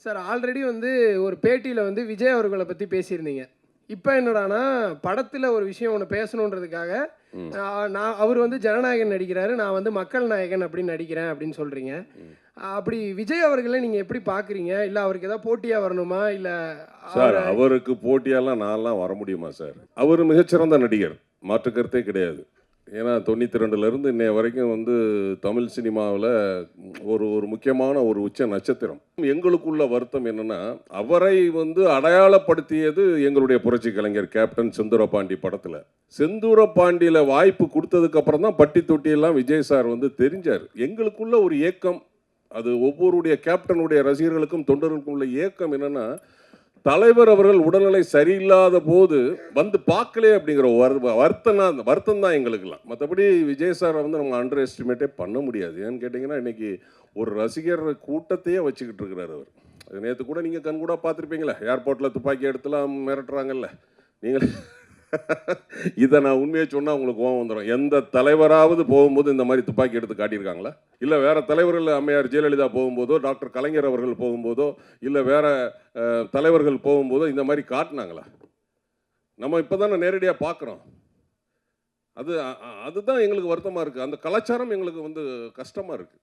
Sir already வந்து ஒரு பேட்டியில் வந்து விஜய் அவர்களை பற்றி பேசியிருந்தீங்க. இப்போ என்னடானா படத்தில் ஒரு விஷயம் ஒன்று பேசணுன்றதுக்காக நான் அவர் வந்து ஜனநாயகன் நடிக்கிறாரு, நான் வந்து மக்கள் நாயகன் அப்படின்னு நடிக்கிறேன் அப்படின்னு சொல்கிறீங்க. அப்படி விஜய் அவர்களை நீங்கள் எப்படி பார்க்குறீங்க? இல்லை அவருக்கு ஏதாவது போட்டியாக வரணுமா? இல்லை சார் அவருக்கு போட்டியாலாம் நான்லாம் வர முடியுமா சார்? அவர் மிகச்சிறந்த நடிகர், மாற்று கருத்தே கிடையாது. ஏன்னா 92லேருந்து இன்னைய வரைக்கும் வந்து தமிழ் சினிமாவில் ஒரு முக்கியமான ஒரு உச்ச நட்சத்திரம். எங்களுக்குள்ள வருத்தம் என்னென்னா, அவரை வந்து அடையாளப்படுத்தியது எங்களுடைய புரட்சி கலைஞர் கேப்டன் செந்தூரபாண்டி படத்தில். செந்தூரபாண்டியில் வாய்ப்பு கொடுத்ததுக்கப்புறம் தான் பட்டி தொட்டியெல்லாம் விஜய் சார் வந்து தெரிஞ்சார். எங்களுக்குள்ள ஒரு ஏக்கம், அது ஒவ்வொருடைய கேப்டனுடைய ரசிகர்களுக்கும் தொண்டர்களுக்கும் உள்ள ஏக்கம் என்னென்னா, தலைவர் அவர்கள் உடல்நிலை சரியில்லாத போது வந்து பார்க்கலே அப்படிங்கிற வருத்தம் தான் எங்களுக்குலாம். மற்றபடி விஜய் சாரை வந்து நம்ம அண்டர் எஸ்டிமேட்டே பண்ண முடியாது. ஏன்னு கேட்டிங்கன்னா, இன்றைக்கி ஒரு ரசிகர் கூட்டத்தையே வச்சுக்கிட்டு இருக்கிறார் அவர். அது நேற்று கூட நீங்கள் கண் கூட பார்த்துருப்பீங்களே, ஏர்போர்ட்டில் துப்பாக்கி எடுத்துலாம் மிரட்டுறாங்கல்ல. நீங்கள் இதை நான் உண்மையை சொன்னால் உங்களுக்கு கோவம் வந்துடும். எந்த தலைவராவது போகும்போது இந்த மாதிரி துப்பாக்கி எடுத்து காட்டியிருக்காங்களா? இல்லை வேறு தலைவர்கள், அம்மையார் ஜெயலலிதா போகும்போதோ, டாக்டர் கலைஞர் அவர்கள் போகும்போதோ, இல்லை வேறு தலைவர்கள் போகும்போதோ இந்த மாதிரி காட்டினாங்களா? நம்ம இப்போ தானே நேரடியாக பார்க்குறோம். அதுதான் எங்களுக்கு வருத்தமாக இருக்குது. அந்த கலாச்சாரம் எங்களுக்கு வந்து கஷ்டமாக இருக்குது.